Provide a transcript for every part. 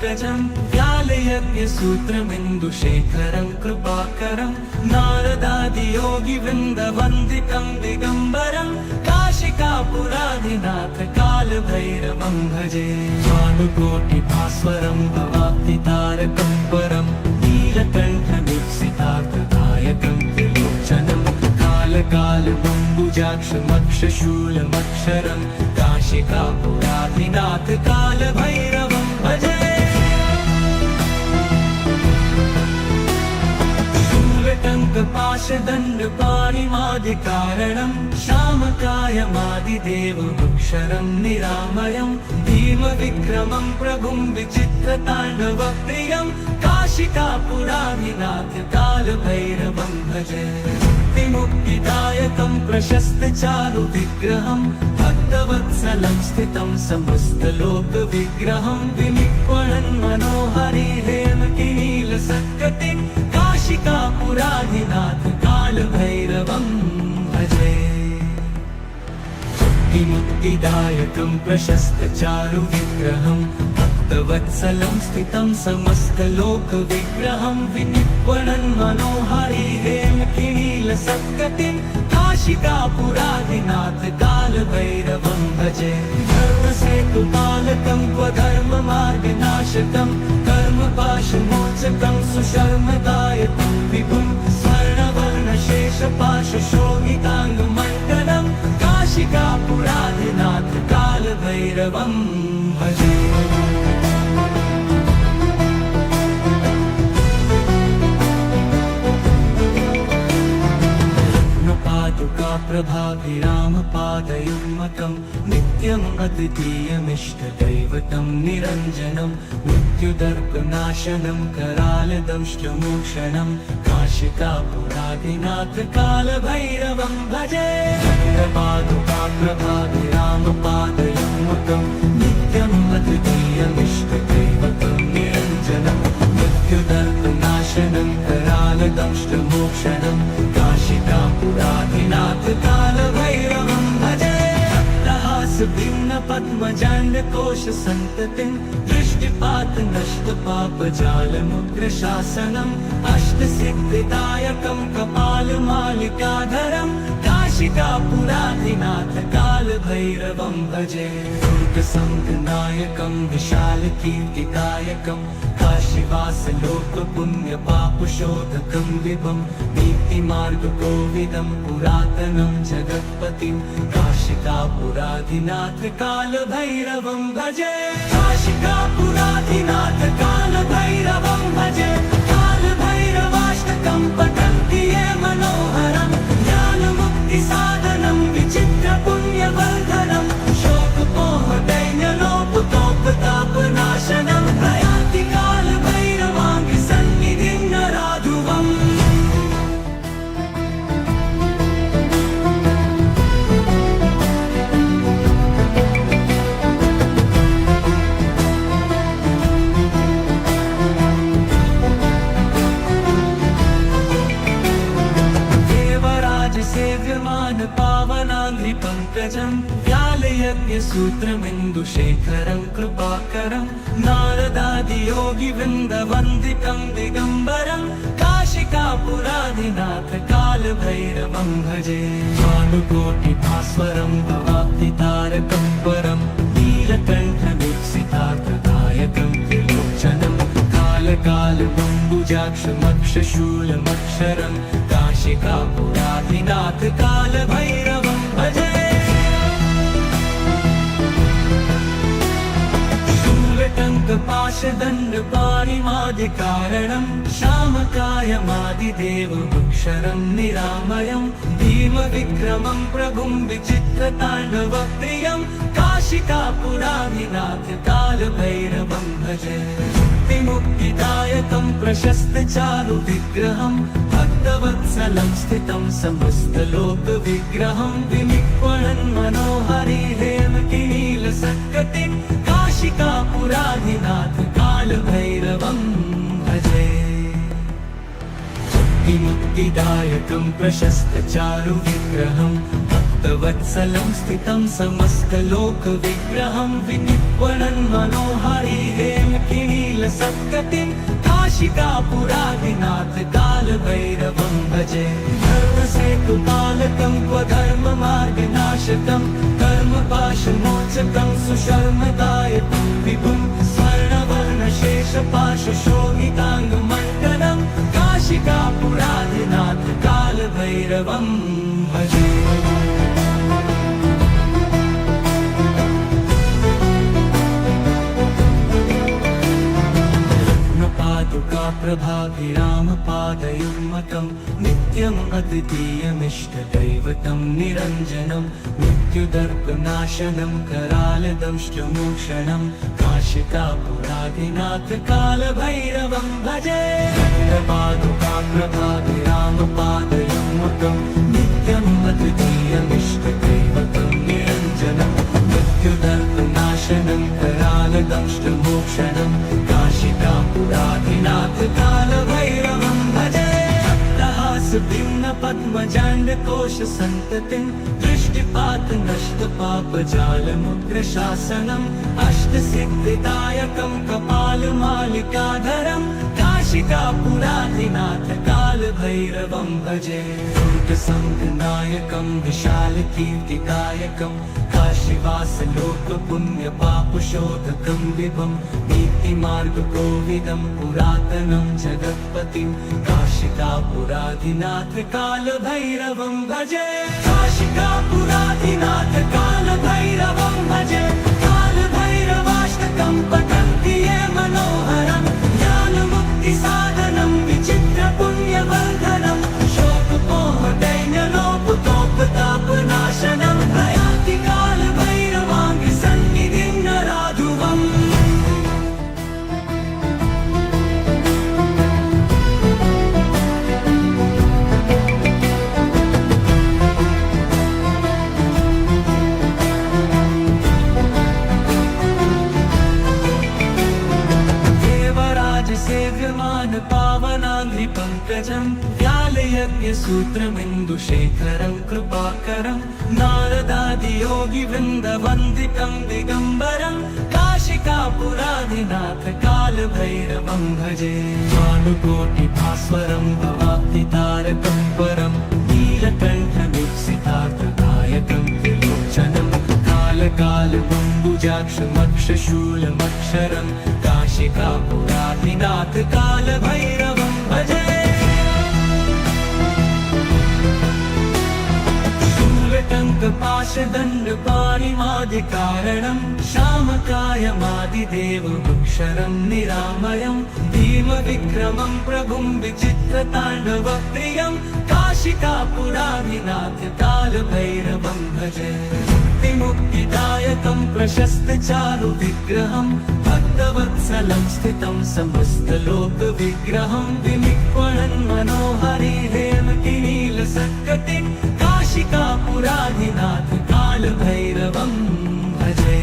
पङ्कजं व्यालयज्ञसूत्रमिन्दुशेखरं कृपाकरं नारदादियोगिवृन्दवन्दितं दिगम्बरं काशिकापुराधिनाथ कालभैरवं भजे भानुकोटिभास्वरं भवाब्धितारकं परं नीलकण्ठमीप्सितार्थदायकं त्रिलोचनं कालकालमम्बुजाक्षमक्षशूलमक्षरं काशिकापुराधिनाथ कालभैरवं भजे शूलटङ्कपाशदण्डपाणिमादिकारणं श्यामकायमादिदेवमक्षरं निरामयं भीमविक्रमं प्रभुं विचित्रताण्डवप्रियं काशिकापुराधिनाथ कालभैरवं भजे मुक्तिदायकं प्रशस्तचारुविग्रहं भक्तवत्सलं स्थितं समस्तलोकविग्रहं विनिक्वणन् मनोहरि हेमकिनीलसत्कटिं काशिकापुराधिनाथ कालभैरवं भजे मुक्तिदायकं प्रशस्तचारुविग्रहं भक्तवत्सलं स्थितं समस्तलोकविग्रहं विनिक्वणन् मनोहरि हेमकिनीलसत्कटिं काशिकापुराधिनाथ कालभैरवं भजे धर्मसेतुपालकं स्वधर्ममार्गनाशकं कर्मपाशमोचकं सुशर्मदायकं विभुं स्वर्णवर्णशेषपाशशोभिताङ्गमण्डलं काशिकापुराधिनाथ कालभैरवं भजे प्रभाभिरामपादयुग्मकं नित्यम् अद्वितीयमिष्टदैवतं निरञ्जनं मृत्युदर्पनाशनं करालदंष्टमोक्षणं काशिकापुराधिनाथ कालभैरवं भजे प्रभाभिरामपादयुग्मकं नित्यम् अद्वितीयमिष्टदैवतं निरञ्जनं मृत्युदर्पनाशनं करालदंष्टमोक्षणं काशिकापुराधिनाथ कालभैरवं भजे भिन्नपद्मजाण्डकोशसन्ततिं दृष्टिपातनष्टपापजालमुग्रशासनम् अष्टसिद्धिदायकं कपालमालिकाधरं काशिकापुराधिनाथ कालभैरवं भजे दुर्गसङ्गनायकं विशालकीर्तिदायकं काशीवासलोकपुण्यपापशोधकं विभं नीतिमार्गकोविदं पुरातनं जगत्पतिं काशिकापुराधिनाथ कालभैरवं भजे काशिकापुराधिनाथ कालभैरवं भजे कालभैरवाष्टकं पठन्ति ये मनोहरं ज्ञानमुक्तिसाधनं विचित्रपुण्यवर्धनं शोकपोहदैन्यलोपतोपतापनाशनं प्रयाति कालभैरवाङ्घ्रिसन्निधिं नराधुवम् पावनाङ्घ्रिपङ्कजं व्यालयज्ञसूत्रमिन्दुशेखरं कृपाकरं नारदादियोगिवृन्दवन्दितं दिगम्बरं काशिकापुराधिनाथ कालभैरवं भजे भानुकोटिभास्वरं भवाब्धितारकं परं नीलकण्ठमीप्सितार्थदायकं त्रिलोचनं कालकालमम्बुजाक्षमक्षशूलमक्षरं काशिकापुराधिनाथ कालभैरवं भजे शूलटङ्कपाशदण्डपाणिमादिकारणं श्यामकायमादिदेवमक्षरं निरामयं भीमविक्रमं प्रभुं विचित्रताण्डवप्रियं काशिकापुराधिनाथ कालभैरवं भजे मुक्तिदायकं प्रशस्तचारुविग्रहं भक्तवत्सलं स्थितं समस्तलोकविग्रहं विनिक्वणन् मनोहरि हेमकिनीलसत्कटिं काशिकापुराधिनाथ कालभैरवं भजे मुक्तिदायकं प्रशस्तचारुविग्रहं भक्तवत्सलं स्थितं समस्तलोकविग्रहं विनिक्वणन् मनोहरि हेमकिनील नीलसत्कटिं काशिकापुरादिनाथ कालभैरवं भजे धर्मसेतुपालकं स्वधर्ममार्गनाशकं कर्मपाशमोचकं सुशर्मदायकं विभुं स्वर्णवर्णशेषपाशशोभिताङ्गमण्डलं काशिकापुरादिनाथ कालभैरवं भजे प्रभाभिरामपादयुग्मकं नित्यम् अद्वितीयमिष्टदैवतं निरञ्जनं मृत्युदर्पनाशनं करालदंष्टमोक्षणं काशिकापुरादिनाथ कालभैरवं भजे प्रभाभिरामपादयुग्मकं नित्यम् अद्वितीयमिष्टदैवतं निरञ्जनं मृत्युदर्पनाशनं करालदंष्टमोक्षणं काशिकापुरादिनाथ कालभैरवं भजे भिन्न पद्मजाण्डकोश सन्ततिं दृष्टिपात नष्ट पापजालमुग्रशासनम् अष्टसिद्धिदायकं कपालमालिकाधरं काशिकापुरादिनाथ कालभैरवं भजे दुर्गसङ्घनायकं विशालकीर्तिदायकं काशीवासलोकपुण्यपापशोधकं विभं नीतिमार्गकोविदं पुरातनं जगत्पतिं काशिकापुरादिनाथ कालभैरवं भजे काशिकापुरादिनाथ कालभैरवं भजे कालभैरवाष्टकं पठन्ति ये मनोहरं ज्ञानमुक्तिसाधनं विचित्रपुण्यवर्धनं शोकमोहदैन्यलोपतोपतापनाशनं प्रयान्ति कालभैरवाङ्गसन्निधिं नराधुवम् सेव्यमान पावनाङ्घ्रिपङ्कजं व्यालयज्ञसूत्रमिन्दुशेखरं कृपाकरं नारदादियोगिवृन्दवन्दितं दिगम्बरं काशिकापुरादिनाथ कालभैरवं भजे भानुकोटिभास्वरं भवाब्धितारकं परं नीलकण्ठमीप्सितार्थदायकं त्रिलोचनं कालकालबम्बुजाक्षमक्षशूलमक्षरं काशिकापुरादिनाथ कालभैरवं भजे शूलटङ्कपाशदण्डपाणिमादिकारणं श्यामकायमादिदेवमक्षरं निरामयं भीमविक्रमं प्रभुं विचित्रताण्डवप्रियं काशिकापुरादिनाथ कालभैरवं भजे मुक्तिदायकं प्रशस्तचारुविग्रहं भक्तवत्सलं स्थितं समस्तलोकविग्रहं विनिक्वणन् मनोहरि हेमकिनीलसत्कटिं काशिकापुरादिनाथ कालभैरवं भजे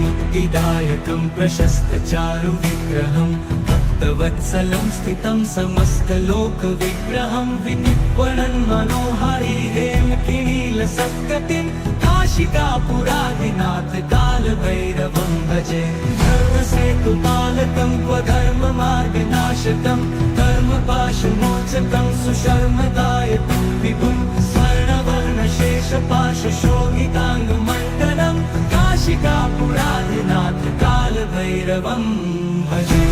मुक्तिदायकं प्रशस्तचारुविग्रहं भक्तवत्सलं स्थितं समस्तलोकविग्रहं विनिक्वणन् मनोहरि हेमकिनीलसत्कटिं काशिकापुरादिनाथ कालभैरवं भजे धर्मसेतुपालकं स्वधर्ममार्गनाशकं कर्मपाशमोचकं सुशर्मदायकं विभुं स्वर्णवर्णशेषपाशशोभिताङ्गमण्डलं काशिकापुरादिनाथ कालभैरवं भजे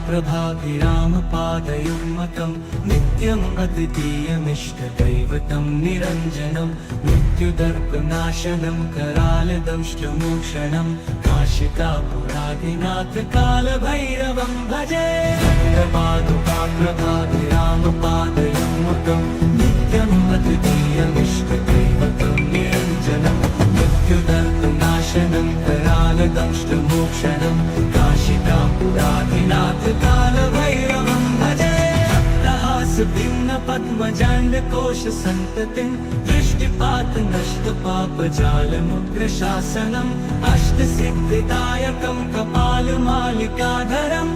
प्रभाभिरामपादयुग्मकं नित्यम् अद्वितीयमिष्टदैवतं निरञ्जनं मृत्युदर्पनाशनं करालदंष्टमोक्षणं काशिकापुरादिनाथ कालभैरवं भजे प्रभाभिरामपादयुग्मकं नित्यम् अद्वितीयमिष्टदैवतं निरञ्जनं मृत्युदर्पनाशनं करालदंष्टमोक्षणं काशिकापुरादिनाथ कालभैरवं भजे भिन्न पद्मजाण्डकोश सन्ततिं दृष्टिपात नष्ट पापजालमुग्रशासनम् अष्टसिद्धिदायकं कपालमालिकाधरं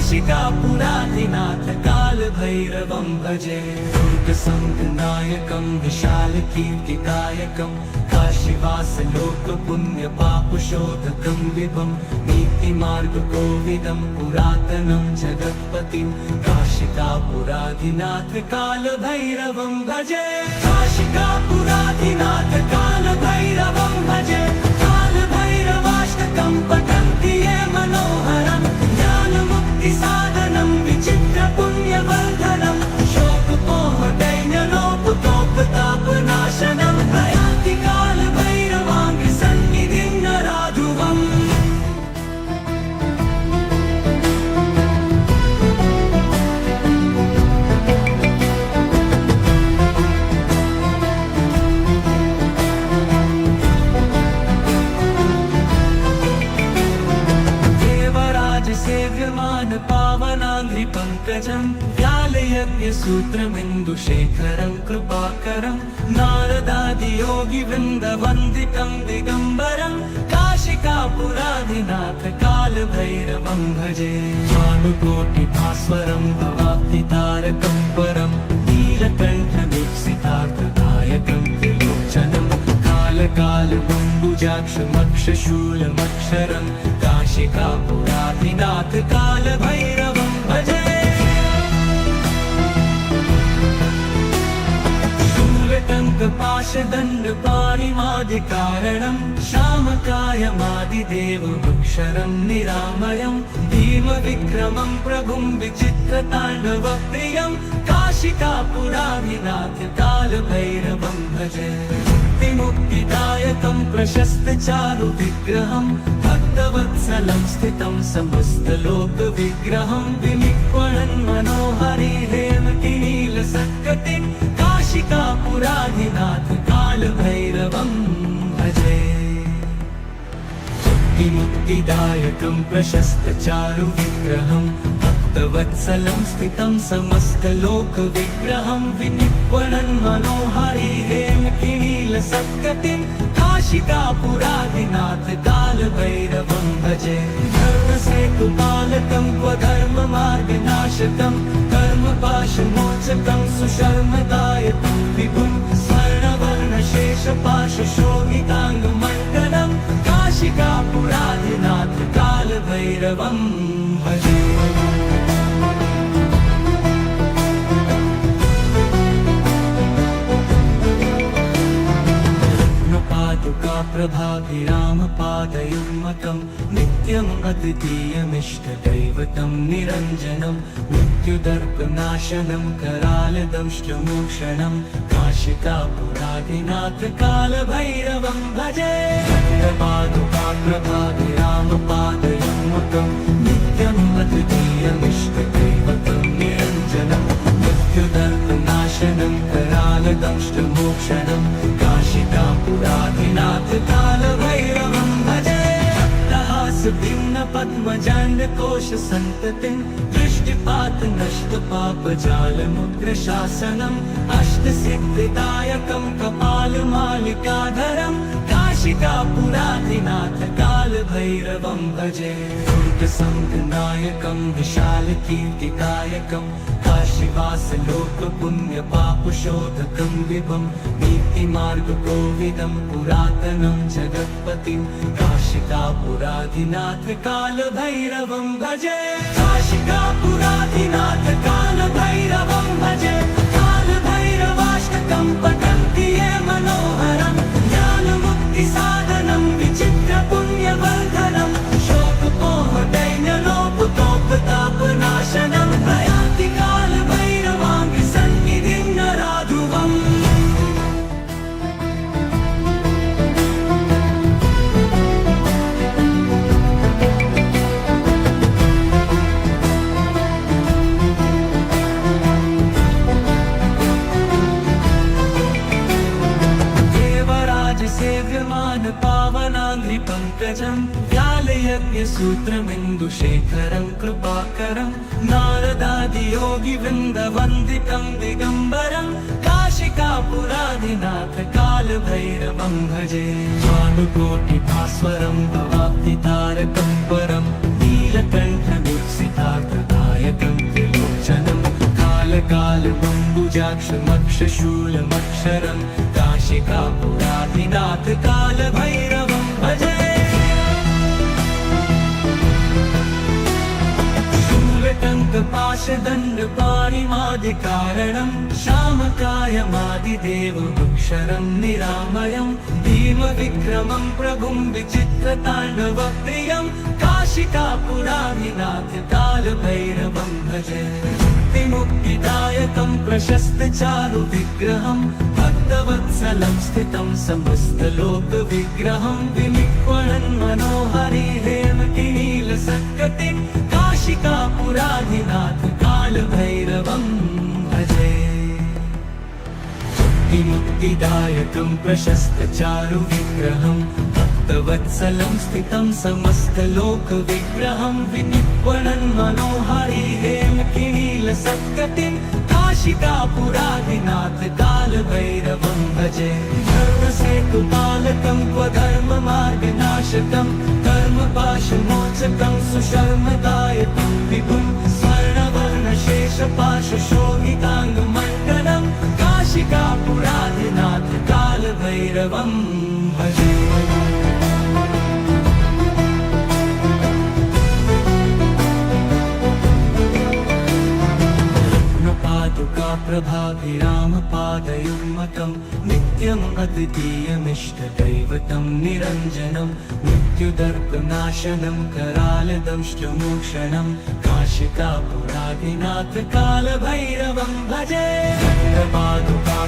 काशिकापुराधिनाथ कालभैरवं भजे दुर्गसङ्घनायकं विशालकीर्तिकायकं काशीवासलोकपुण्यपापशोधकं विभं नीतिमार्गकोविदं पुरातनं जगत्पतिं काशिकापुराधिनाथ कालभैरवं भजे काशिकापुराधिनाथ कालभैरवं भजे कालभैरवाष्टकं पठन्ति ये मनोहरं ज्ञानमुक्तिसाधनं विचित्रपुण्यवर्धनं शोकमोहदैन्यलोपतोपतापनाशनं प्रयान्ति कालभैरवाङ्घ्रिसन्निधिं नराधुवम् सेव्यमान पावनाङ्घ्रिपङ्कजं व्यालयज्ञसूत्रमिन्दुशेखरं कृपाकरं नारदादियोगिवृन्दवन्दितं दिगम्बरं काशिकापुराधिनाथ कालभैरवं भजे भानुकोटिभास्वरं भवाब्धितारकं परं नीलकण्ठमीप्सितार्थदायकं त्रिलोचनं कालकालबम्बुजाक्षमक्षशूलमक्षरं काशिकापुराधिनाथ कालभैरवं भजे शूलटङ्कपाशदण्डपाणिमादिकारणं श्यामकायमादिदेवमक्षरं निरामयं भीमविक्रमं प्रभुं विचित्रताण्डवप्रियं काशिकापुराधिनाथ कालभैरवं भजे मुक्तिदायकं प्रशस्तचारुविग्रहं भक्तवत्सलं स्थितं समस्तलोकविग्रहं विनिक्वणन् मनोहरि हेमकिनीलसत्कटिं काशिकापुराधिनाथ कालभैरवं भजे मुक्तिदायकं प्रशस्तचारुविग्रहं भक्तवत्सलं स्थितं समस्तलोकविग्रहं विनिक्वणन् मनोहरि हेमकिनीलसत्कटिं काशिकापुराधिनाथ कालभैरवं भजे धर्मसेतुपालकं स्वधर्ममार्गनाशकं कर्मपाशमोचकं सुशर्मदायकं विभुं स्वर्णवर्णशेषपाशशोभिताङ्गमण्डलं काशिकापुराधिनाथ कालभैरवं भजे प्रभाभिरामपादयुग्मकं नित्यम् अद्वितीयमिष्टदैवतं निरञ्जनं मृत्युदर्पनाशनं करालदंष्टमोक्षणं काशिकापुराधिनाथ कालभैरवं भजे प्रभाभिरामपादयुग्मकं नित्यम् अद्वितीयमिष्टदैवतं निरञ्जनं मृत्युदर्पनाशनं करालदंष्टमोक्षणं काशिकापुराधिनाथ कालभैरवं भजे भिन्नपद्मजाण्डकोशसन्ततिं दृष्टिपातनष्टपापजालमुग्रशासनम् अष्टसिद्धिदायकं कपालमालिकाधरं काशिकापुराधिनाथ कालभैरवं भजे दुर्गसङ्घनायकं विशालकीर्तिकायकं काशीवासलोकपुण्यपापशोधकं विभं नीतिमार्गकोविदं पुरातनं जगत्पतिं काशिकापुराधिनाथ कालभैरवं भजे काशिकापुराधिनाथ कालभैरवं भजे कालभैरवाष्टकं पठन्ति ये मनोहरं ज्ञानमुक्तिसाधनं विचित्रपुण्यवर्धनं शोकमोहदैन्यलोपतोपतापनाशनं प्रयान्ति कालभैरवाङ्घ्रिसन्निधिं नराधुवम् सेव्यमान पावनाङ्घ्रिपङ्कजं व्यालयज्ञसूत्रमिन्दुशेखरं कृपाकरं नारदादियोगिवृन्दवन्दितं दिगम्बरं काशिकापुराधिनाथ कालभैरवं भजे भानुकोटिभास्वरं भवाब्धितारकं परं नीलकण्ठमीप्सितार्थदायकं कालकालबम्बुजाक्षमक्षशूलमक्षरं काशिकापुराधिनाथ कालभैरवं भजे शूलटङ्कपाशदण्डपाणिमादिकारणं श्यामकायमादिदेवमक्षरं निरामयं भीमविक्रमं प्रभुं विचित्रताण्डवप्रियं काशिकापुराधिनाथ कालभैरवं भजे मुक्तिदायकं प्रशस्तचारुविग्रहं भक्तवत्सलं स्थितं समस्तलोकविग्रहं विनिक्वणन् मनोहरिहेमकिनीलसत्कटिं काशिकापुराधिनाथ कालभैरवं भजे मुक्तिदायकं प्रशस्तचारुविग्रहं भक्तवत्सलं स्थितं समस्तलोकविग्रहं विनिक्वणन् मनोहरिहेमकिनीलसत्कटिं काशिकापुराधिनाथ कालभैरवं भजे धर्मसेतुपालकं स्वधर्ममार्गनाशकं कर्मपाशमोचकं सुशर्मदायकं विभुं स्वर्णवर्णशेषपाशशोभिताङ्गमण्डलं काशिकापुराधिनाथ कालभैरवं भजे प्रभाभिरामपादयुग्मकं नित्यम् अद्वितीयमिष्टदैवतं निरञ्जनं मृत्युदर्पनाशनं करालदंष्टमोक्षणं काशिकापुराधिनाथ कालभैरवं भजे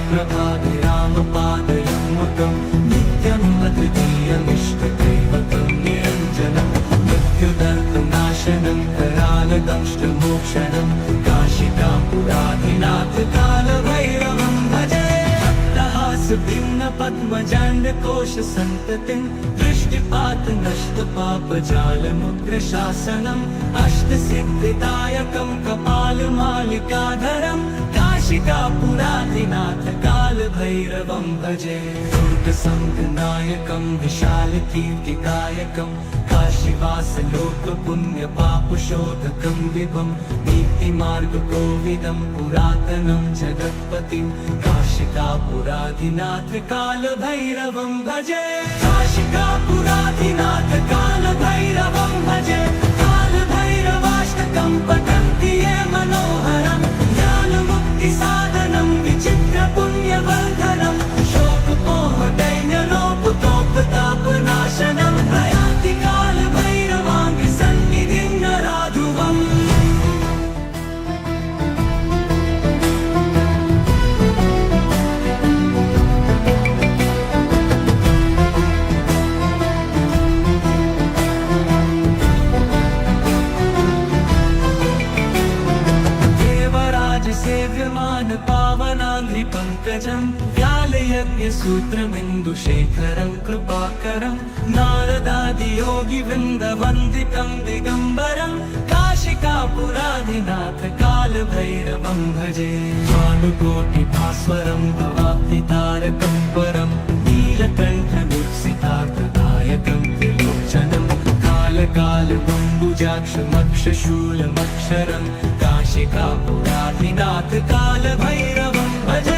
प्रभाभिरामपादयुग्मकं नित्यम् अद्वितीयमिष्टदैवतं निरञ्जनं मृत्युदर्पनाशनं करालदंष्टमोक्षणं काशिकापुराधिनाथ कालभैरवं भजे भक्तहासभिन्नपद्मजाण्डकोशसन्ततिं दृष्टिपातनष्टपापजालमुग्रशासनम् अष्टसिद्धिदायकं कपालमालिकाधरं काशिकापुराधिनाथ कालभैरवं भजे दुर्गसङ्गनायकं विशालकीर्तिदायकं काशीवासलोकपुण्यपापशोधकं विभं नीतिमार्गकोविदं पुरातनं जगत्पतिं काशिकापुराधिनाथ कालभैरवं भजे काशिकापुराधिनाथ कालभैरवं भजे कालभैरवाष्टकं पठन्ति ये मनोहरं ज्ञानमुक्तिसाधनं विचित्रपुण्यवर्धनं शोकमोहदैन्यलोपतोपतापनाशनं प्रयान्ति कालभैरवाङ्गसन्निधिं नराधुवम् सेव्यमान पावनाङ्घ्रिपङ्कजं व्यालयज्ञसूत्रमिन्दुशेखरं कृपाकरं नारदादियोगिवृन्दवन्दितं दिगम्बरं काशिकापुराधिनाथ कालभैरवं भजे भानुकोटिभास्वरं भवाब्धितारकं परं नीलकण्ठमुत्सितार्थदायकं त्रिलोचनं कालकालबम्बुजाक्षमक्षशूलमक्षरं काशिकापुराधिनाथ कालभैरवं भजे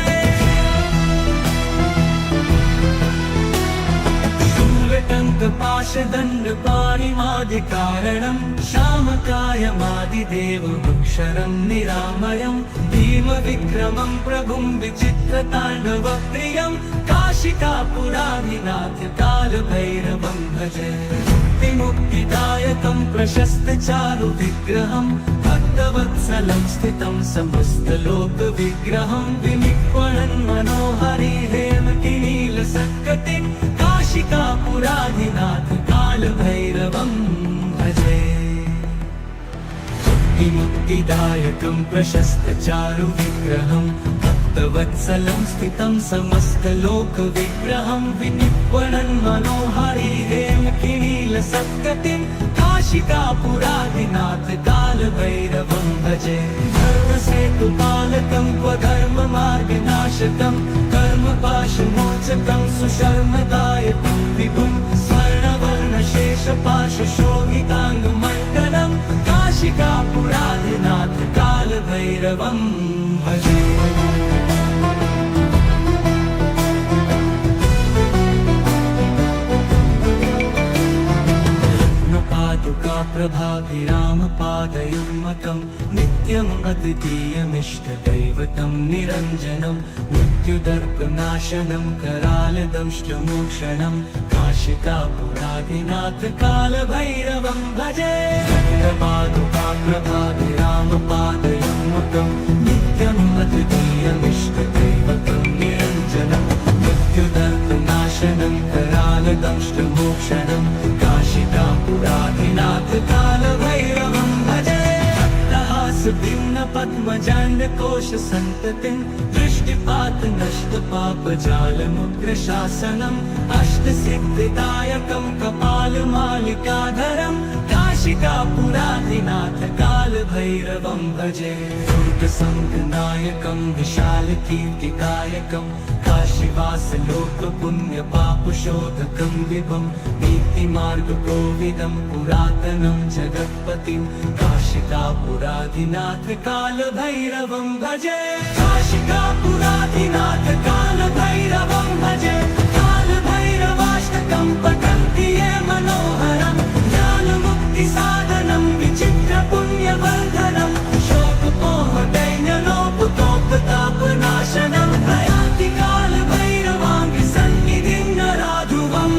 शूलटङ्कपाशदण्डपाणिमादिकारणं श्यामकायमादिदेवमक्षरं निरामयं भीमविक्रमं प्रभुं विचित्रताण्डवप्रियं काशिकापुराधिनाथ कालभैरवं भजे मुक्तिदायकं प्रशस्तचारुविग्रहं भक्तवत्सलं स्थितं समस्तलोकविग्रहं विनिक्वणन् मनोहरिहेमकिनीलसत्कटिं काशिकापुराधिनाथ कालभैरवं भजे मुक्तिदायकं प्रशस्तचारुविग्रहं भक्तवत्सलं स्थितं समस्तलोकविग्रहं विनिक्वणन् मनोहरिहेमकिनीलसत्कटिं काशिकापुराधिनाथ कालभैरवं भजे धर्मसेतुपालकं स्वधर्ममार्गनाशकं कर्मपाशमोचकं सुशर्मदायकं विभुं स्वर्णवर्णशेषपाशशोभिताङ्गमण्डलं काशिकापुराधिनाथ कालभैरवं भजे काप्रभाभिरामपादयुग्मकं नित्यम् अद्वितीयमिष्टदैवतं निरञ्जनं मृत्युदर्पनाशनं करालदंष्टमोक्षणं काशिकापुराधिनाथ कालभैरवं भजे काप्रभाभिरामपादयुग्मकं नित्यम् अद्वितीयमिष्टदैवतं निरञ्जनं मृत्युदर्पनाशनं करालदंष्टमोक्षणं काशिकापुराधिनाथ कालभैरवं भजे भिन्न पद्मजाण्डकोश सन्ततिं दृष्टिपात नष्ट पापजालमुग्रशासनम् अष्टसिद्धिदायकं कपालमालिकाधरं काशिकापुराधिनाथ कालभैरवं भजे दुर्गसङ्गनायकं विशालकीर्तिकायकं काशीवासलोकपुण्यपापशोधकं विभं नीतिमार्गकोविदं पुरातनं जगत्पतिं काशिकापुराधिनाथ कालभैरवं भजे काशिकापुराधिनाथ कालभैरवं भजे कालभैरवाष्टकं पठन्ति ये मनोहरं ज्ञानमुक्तिसाधनं विचित्रपुण्यवर्धनं शोकमोहदैन्यलोपतोपतापनाशनं प्रयान्ति कालभैरवाङ्घ्रिसन्निधिं नराधुवम्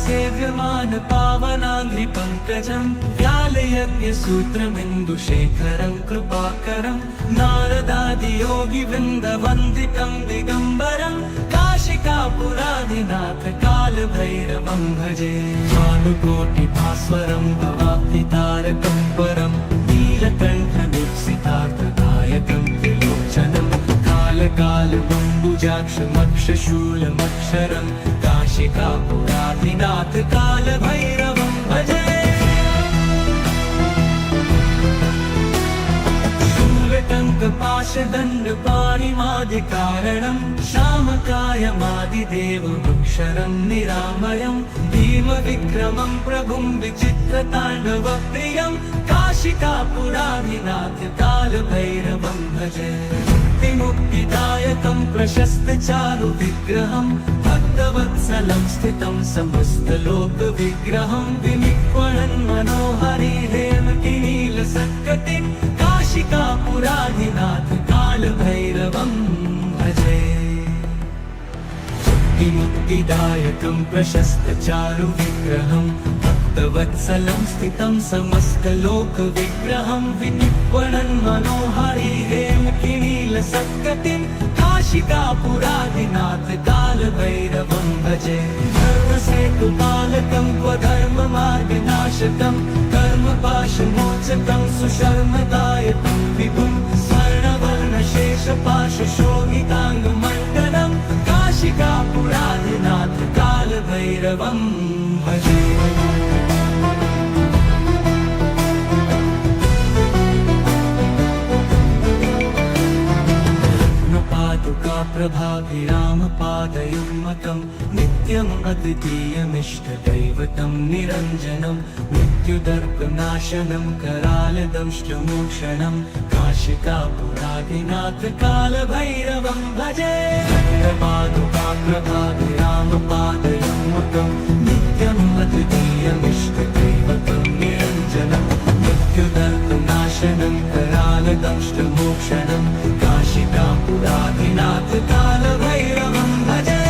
सेव्यमान पावनाङ्घ्रिपङ्कजं व्यालयज्ञसूत्रमिन्दुशेखरं कृपाकरं नारदादियोगिवृन्दवन्दितं दिगम्बरं काशिकापुराधिनाथ कालभैरवं भजे भानुकोटिभास्वरं भवाब्धितारकं परं नीलकण्ठनिप्सितार्थदायकं त्रिलोचनं कालकालबम्बुजाक्षमक्षशूलमक्षरं काशिकापुराधिनाथ कालभैरवं भजे शूलटङ्कपाशदण्डपाणिमादिकारणं श्यामकायमादिदेवमक्षरं निरामयं भीमविक्रमं प्रभुं विचित्रताण्डवप्रियं काशिकापुराधिनाथ कालभैरवं भजे मुक्तिदायकं प्रशस्तचारुविग्रहं भक्तवत्सलं स्थितं समस्तलोकविग्रहं विनिक्वणन् मनोहरि हेमकिनीलसत्कटिं काशिकापुराधिनाथ कालभैरवं भजे मुक्तिदायकं प्रशस्तचारुविग्रहं भक्तवत्सलं स्थितं समस्तलोकविग्रहं विनिक्वणन् मनोहरि हेमकिनीलसत्कटिं काशिकापुराधिनाथ कालभैरवं भजे धर्मसेतुपालकं स्वधर्ममार्गनाशकं कर्मपाशमोचकं सुशर्मदायकं विभुं स्वर्णवर्णशेषपाशशोभिताङ्गमण्डलं काशिकापुराधिनाथ कालभैरवं भजे प्रभाभिरामपादयुग्मकं नित्यम् अद्वितीयमिष्टदैवतं निरञ्जनं मृत्युदर्पनाशनं करालदंष्टमोक्षणं काशिकापुराधिनाथ कालभैरवं भजे प्रभाभिरामपादयुग्मकं नित्यम् अद्वितीयमिष्टदैवतं निरञ्जनं मृत्युदर्पनाशनं करालदंष्टमोक्षणं काशिकापुराधिनाथ कालभैरवं भजे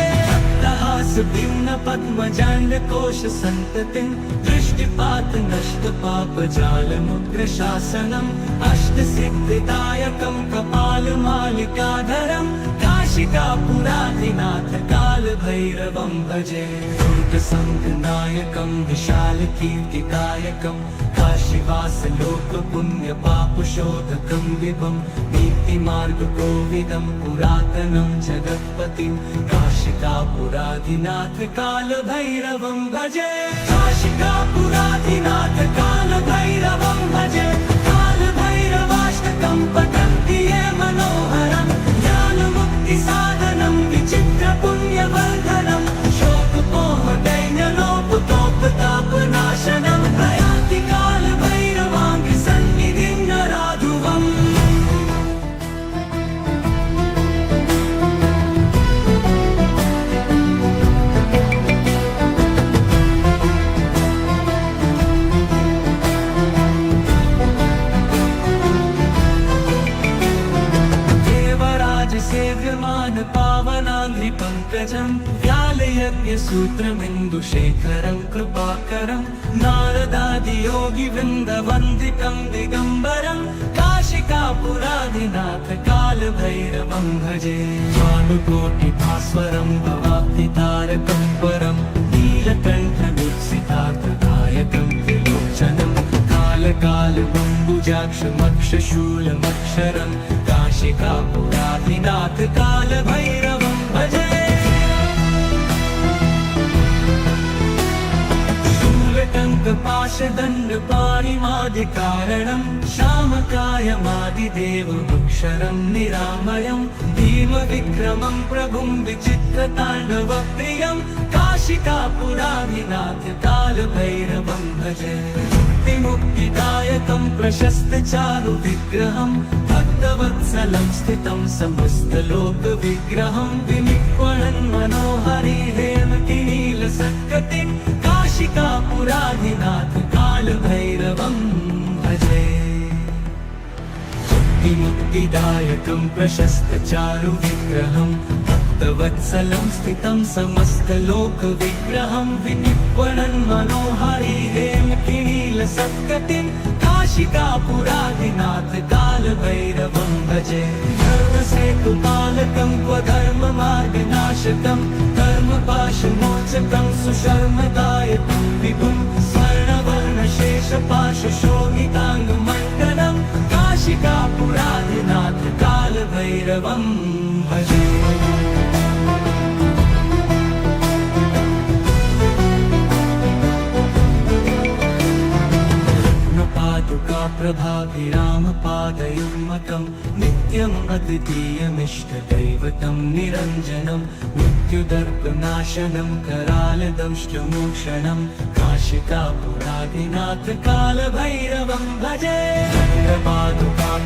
भिन्न पद्मजाण्डकोश सन्ततिं दृष्टिपात नष्ट पापजालमुग्रशासनम् अष्टसिद्धिदायकं कपालमालिकाधरं काशिकापुराधिनाथ कालभैरवं भजे दुर्गसङ्गनायकं विशालकीर्तिकायकं काशीवासलोकपुण्यपापशोधकं विभं नीतिमार्गकोविदं पुरातनं जगत्पतिं काशिकापुराधिनाथ कालभैरवं भजे काशिकापुराधिनाथ कालभैरवं भजे कालभैरवाष्टकं पठन्ति ये मनोहरं ज्ञानमुक्तिसाधनं विचित्रपुण्यवर्धनं शोकमोहदैन्यलोपतोपताप पङ्कजं व्यालयज्ञसूत्रमिन्दुशेखरं कृपाकरं नारदादियोगिवृन्दवन्दितं दिगम्बरं काशिकापुराधिनाथ कालभैरवं भजे भानुकोटिभास्वरं भवाब्धितारकं परं नीलकण्ठवीक्षितार्थदायकं त्रिलोचनं कालकालबम्बुजाक्षमक्षशूलमक्षरं काशिकापुराधिनाथ कालभैरवं भजे शूलटङ्कपाशदण्डपाणिमादिकारणं श्यामकायमादिदेवमक्षरं निरामयं भीमविक्रमं प्रभुं विचित्रताण्डवप्रियं काशिकापुराधिनाथ कालभैरवं भजे मुक्तिदायकं प्रशस्तचारुविग्रहं भक्तवत्सलं स्थितं समस्तलोकविग्रहं विनिक्वणन् मनोहरिहेमकिनीलसत्कटिं काशिकापुराधिनाथ कालभैरवं भजे मुक्तिदायकं प्रशस्तचारुविग्रहं भक्तवत्सलं स्थितं समस्तलोकविग्रहं विनिक्वणन् मनोहरिहेमकिनीलसत्कटिं काशिकापुराधिनाथ कालभैरवं भजे धर्मसेतुपालकं क्वधर्ममार्गनाशकं कर्मपाशमोचकं सुशर्मदायकं विभुं स्वर्णवर्णशेषपाशशोभिताङ्गमण्डनं काशिकापुराधिनाथ कालभैरवं भजे प्रभाभिरामपादयुग्मकं नित्यम् अद्वितीयमिष्टदैवतं निरञ्जनं मृत्युदर्पनाशनं करालदंष्टमोक्षणं काशिकापुराधिनाथ कालभैरवं भजे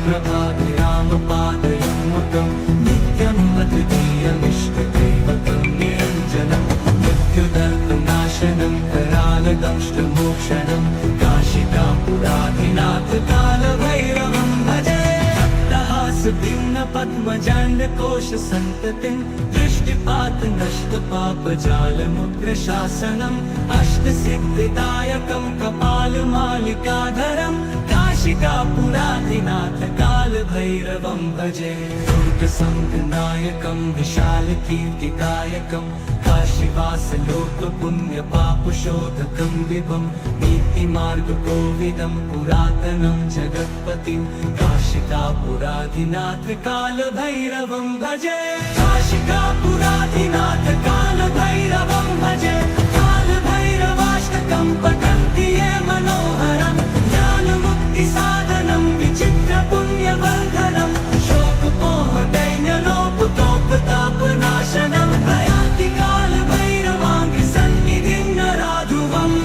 प्रभाभिरामपादयुग्मकं नित्यम् अद्वितीयमिष्टदैवतं निरञ्जनं मृत्युदर्पनाशनं करालदंष्टमोक्षणं काशिकापुराधिनाथ कालभैरवं भजे भक्तहासभिन्नपद्मजाण्डकोशसन्ततिं दृष्टिपातनष्टपापजालमुग्रशासनम् अष्टसिद्धिदायकं कपालमालिकाधरं काशिकापुराधिनाथ कालभैरवं भजे दुर्गसङ्गनायकं विशालकीर्तिदायकं काशीवासलोकपुण्यपापशोधकं विभं नीतिमार्गकोविदं पुरातनं जगत्पतिं काशिकापुराधिनाथ कालभैरवं भजे काशिकापुराधिनाथ कालभैरवं भजे कालभैरवाष्टकं पठन्ति ये मनोहरं ज्ञानमुक्तिसाधनं विचित्रपुण्यवर्धनं शोकमोहदैन्यलोपतोपतापनाशनं प्रयान्ति कालभैरवाङ्घ्रिसन्निधिं नराधुवम्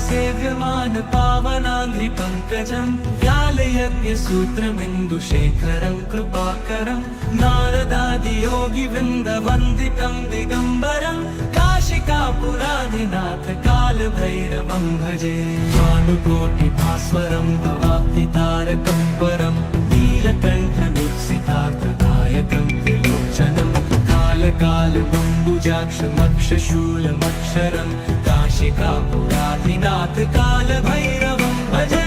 सेव्यमान पावनाङ्घ्रिपङ्कजं व्यालयज्ञसूत्रमिन्दुशेखरं कृपाकरं नारदादियोगिवृन्दवन्दितं दिगम्बरं काशिकापुराधिनाथ कालभैरवं भजे भानुकोटिभास्वरं भवाब्धितारकं परं नीलकण्ठवीक्षितार्थदायकं त्रिलोचनं कालकालबम्बुजाक्षमक्षशूलमक्षरं काशिकापुराधिनाथ कालभैरवं भजे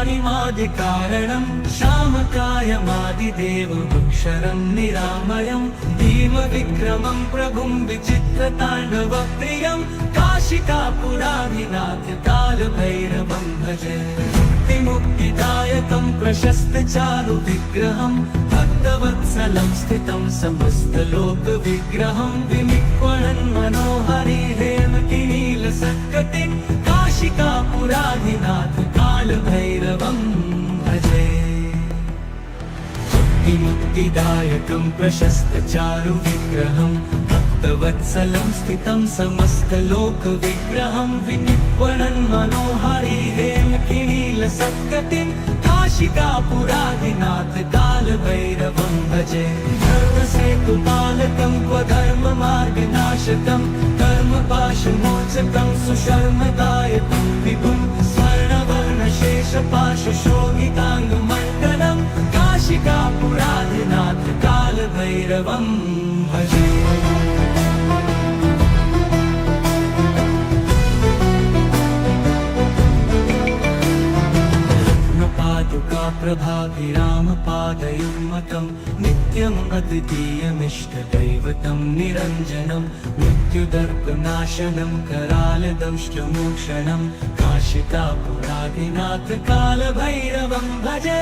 शूलटङ्कपाशदण्डपाणिमादिकारणं श्यामकायमादिदेवमक्षरं निरामयं भीमविक्रमं प्रभुं विचित्रताण्डवप्रियं काशिकापुराधिनाथ कालभैरवं भजे मुक्तिदायकं प्रशस्तचारुविग्रहं भक्तवत्सलं स्थितं समस्तलोकविग्रहं विनिक्वणन् मनोहरिहेमकिनीलसत्कटिं काशिकापुराधिनाथ कालभैरवं भजे मुक्तिदायकं प्रशस्तचारुविग्रहं भक्तवत्सलं स्थितं समस्तलोकविग्रहं विनिक्वणन् मनोहरिहेमकिनीलसत्कटिं नीलसत्कटिं काशिकापुराधिनाथ कालभैरवं भजे धर्मसेतुपालकं क्व धर्ममार्गनाशकं कर्मपाशमोचकं सुशर्मदायकं विभुं स्वर्णवर्णशेषपाशशोभिताङ्गमण्डलं काशिकापुराधिनाथ कालभैरवं भजे प्रभाभिरामपादयुग्मकं नित्यम् अद्वितीयमिष्टदैवतं निरञ्जनं मृत्युदर्पनाशनं करालदंष्टमोक्षणं काशिकापुराधिनाथ कालभैरवं भजे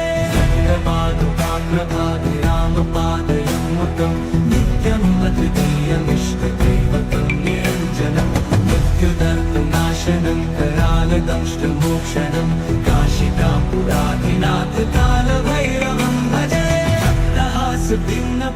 प्रभाभिरामपादयुग्मकं नित्यम् अद्वितीयमिष्टदैवतं निरञ्जनं मृत्युदर्पनाशनं करालदंष्टमोक्षणं काशिकापुराधिनाथ कालभैरवं भजे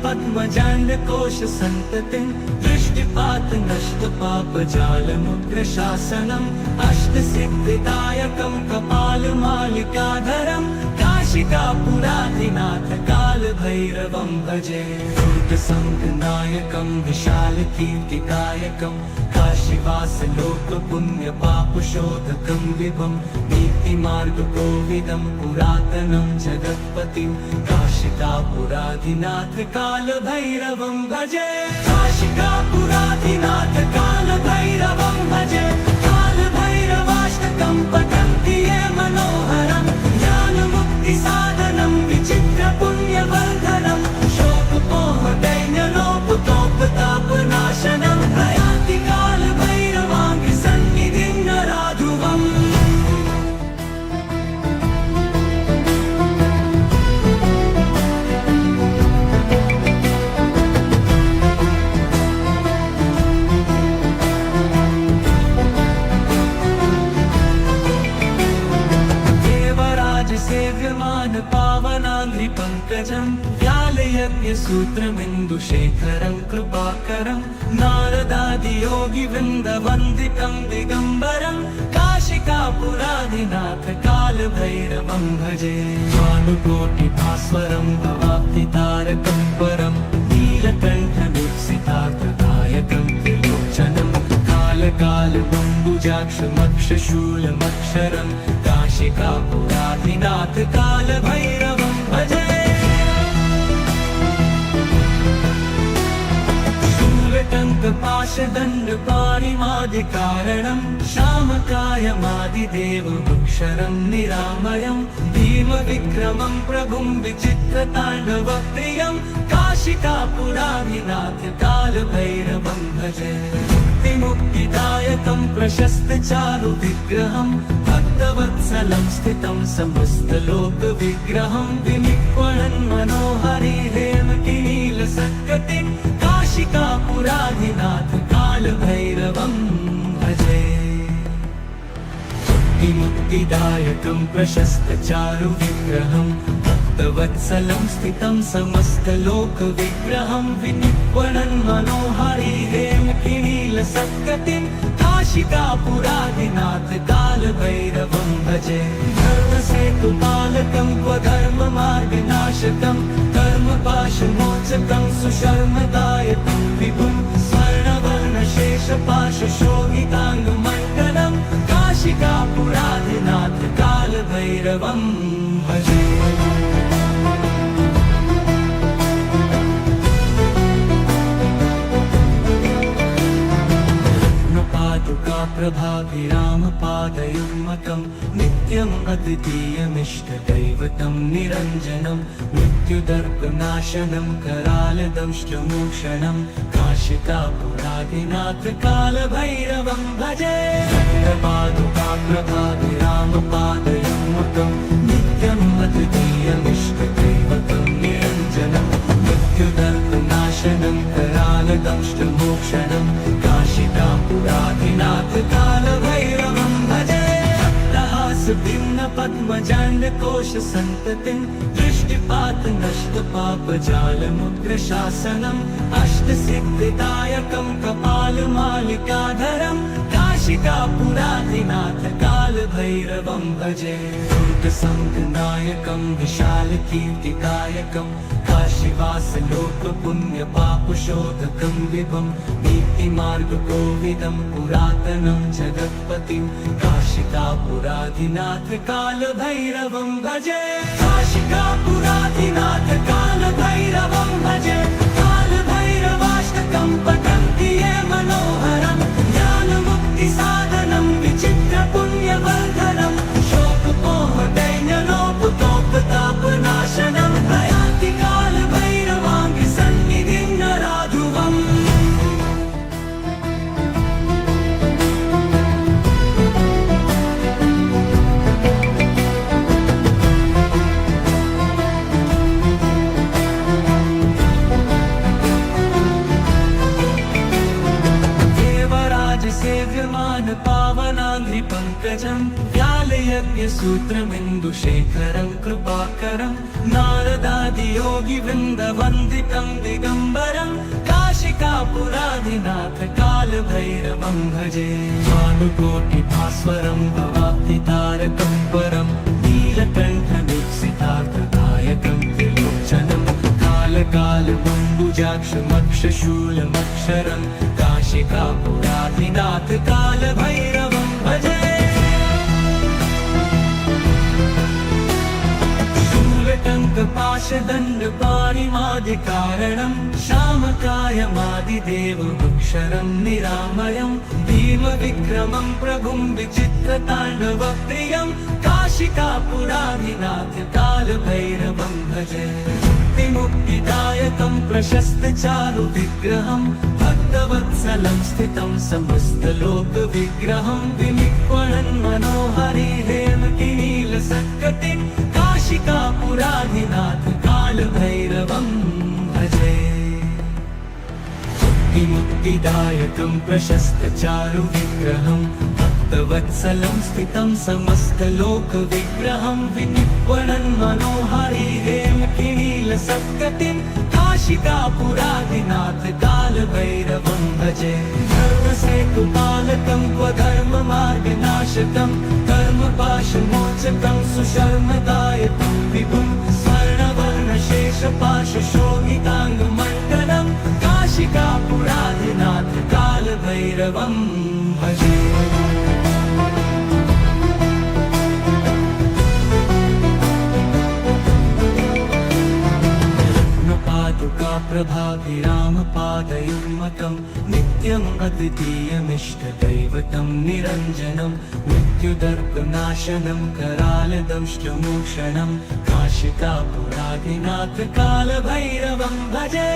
पद्मजाण्डकोशसन्ततिं दृष्टिपातनष्टपापजालमुग्रशासनम् अष्टसिद्धिदायकं कपालमालिकाधरं काशिकापुराधिनाथ कालभैरवं भजे दुर्गसङ्गनायकं विशालकीर्तिदायकं काशीवासलोकपुण्यपापशोधकं विभं नीतिमार्गकोविदं पुरातनं जगत्पतिं काशिकापुराधिनाथ कालभैरवं भजे काशिकापुराधिनाथ कालभैरवं भजे कालभैरवाष्टकं पठन्ति ये मनोहरं ज्ञानमुक्तिसाधनं विचित्रपुण्यवर्धनं शोकपोहदैन्यलोपतोपतापनाशनं प्रयान्ति कालभैरवाङ्घ्रिसन्निधिं नराधुवम् पावनाङ्घ्रिपङ्कजं व्यालयज्ञसूत्रमिन्दुशेखरं कृपाकरं नारदादियोगिवृन्दवन्दितं दिगम्बरं काशिकापुराधिनाथ कालभैरवं भजे भानुकोटिभास्वरं भवाब्धितारकं परं नीलकण्ठमीप्सितार्थदायकं त्रिलोचनं कालकालबम्बुजाक्षमक्षशूलमक्षरं काशिकापुराधिनाथ कालभैरवं भजे शूलटङ्कपाशदण्डपाणिमादिकारणं श्यामकायमादिदेवमुक्षरं निरामयं भीमविक्रमं प्रभुं विचित्रताण्डवप्रियं काशिकापुराधिनाथ कालभैरवं भजे मुक्तिदायकं प्रशस्तचारुविग्रहं भक्तवत्सलं स्थितं समस्तलोकविग्रहं विनिक्वणन् मनोहरि हेमकिनीलसत्कटिं काशिकापुराधिनाथ कालभैरवं भजे मुक्तिदायकं प्रशस्तचारुविग्रहं भक्तवत्सलं स्थितं समस्तलोकविग्रहं विनिक्वणन् मनोहरि हेमकिनीलसत्कटिं काशिकापुराधिनाथ कालभैरवं भजे धर्मसेतुपालकं क्व धर्ममार्गनाशकं कर्मपाशमोचकं सुशर्मदायकं विभुं स्वर्णवर्णशेषपाशशोभिताङ्गमण्डलं काशिकापुराधिनाथ कालभैरवं भजे प्रभाभिरामपादयुग्मकं नित्यम् अद्वितीयमिष्टदैवतं निरञ्जनं मृत्युदर्पनाशनं करालदंष्टमोक्षणं काशिकापुराधिनाथ कालभैरवं भजे प्रभाभिरामपादयुग्मकं नित्यम् अद्वितीयमिष्टदैवतं निरञ्जनं मृत्युदर्पनाशनं करालदंष्टमोक्षणं काशिकापुराधिनाथ कालभैरवं भजे पद्मजाण्डकोशसन्ततिं दृष्टिपातनष्टपापजालमुग्रशासनम् अष्टसिद्धिदायकं कपालमालिकाधरं काशिकापुराधिनाथ कालभैरवं भजे दुर्गसङ्घनायकं विशालकीर्तिकायकं काशीवासलोकपुण्यपापशोधकं विभं नीतिमार्गकोविदं पुरातनं जगत्पतिं काशिकापुराधिनाथ कालभैरवं भजे काशिकापुराधिनाथ कालभैरवं भजे कालभैरवाष्टकं पठन्ति ये मनोहरं ज्ञानमुक्तिसाधनं विचित्रपुण्यवर्धनं शोकपोहदैन्यलोपतोपतापनाशनं प्रयाति कालभैरवाङ्घ्रिसन्निधिं नराधुवम् सेव्यमान पावनाङ्घ्रिपङ्कजं व्यालयज्ञसूत्रमिन्दुशेखरं कृपाकरं नारदादियोगिवृन्दवन्दितं दिगम्बरं काशिकापुराधिनाथ कालभैरवं भजे भानुकोटिभास्वरं भवाब्धितारकं परं नीलकण्ठदीप्सितार्थदायकं त्रिलोचनं कालकालबम्बुजाक्षमक्षशूलमक्षरं काशिकापुराधिनाथ कालभैरवं भजे शूलटङ्कपाशदण्डपाणिमादिकारणं श्यामकायमादिदेवमक्षरं निरामयं भीमविक्रमं प्रभुं विचित्रताण्डवप्रियं काशिकापुराधिनाथ कालभैरवं भजे मुक्तिदायकं प्रशस्तचारुविग्रहं भक्तवत्सलं स्थितं समस्तलोकविग्रहं विनिक्वणन् मनोहरिहेमकिनीलसत्कटिं काशिकापुराधिनाथ कालभैरवं भजे मुक्तिदायकं प्रशस्तचारुविग्रहं भक्तवत्सलं स्थितं समस्तलोकविग्रहं विनिक्वणन् मनोहरिहेमकिनीलसत्कटिं काशिकापुराधिनाथ कालभैरवं भजे धर्मसेतुपालकं स्वधर्ममार्गनाशकं कर्मपाशमोचकं सुशर्मदायकं विभुं स्वर्णवर्णशेषपाशशोभिताङ्गमण्डलं काशिकापुराधिनाथ कालभैरवं भजे प्रभाभिरामपादयुग्मकं नित्यम् अद्वितीयमिष्टदैवतं निरञ्जनं मृत्युदर्पनाशनं करालदंष्टमोक्षणं काशिकापुराधिनाथ कालभैरवं भजे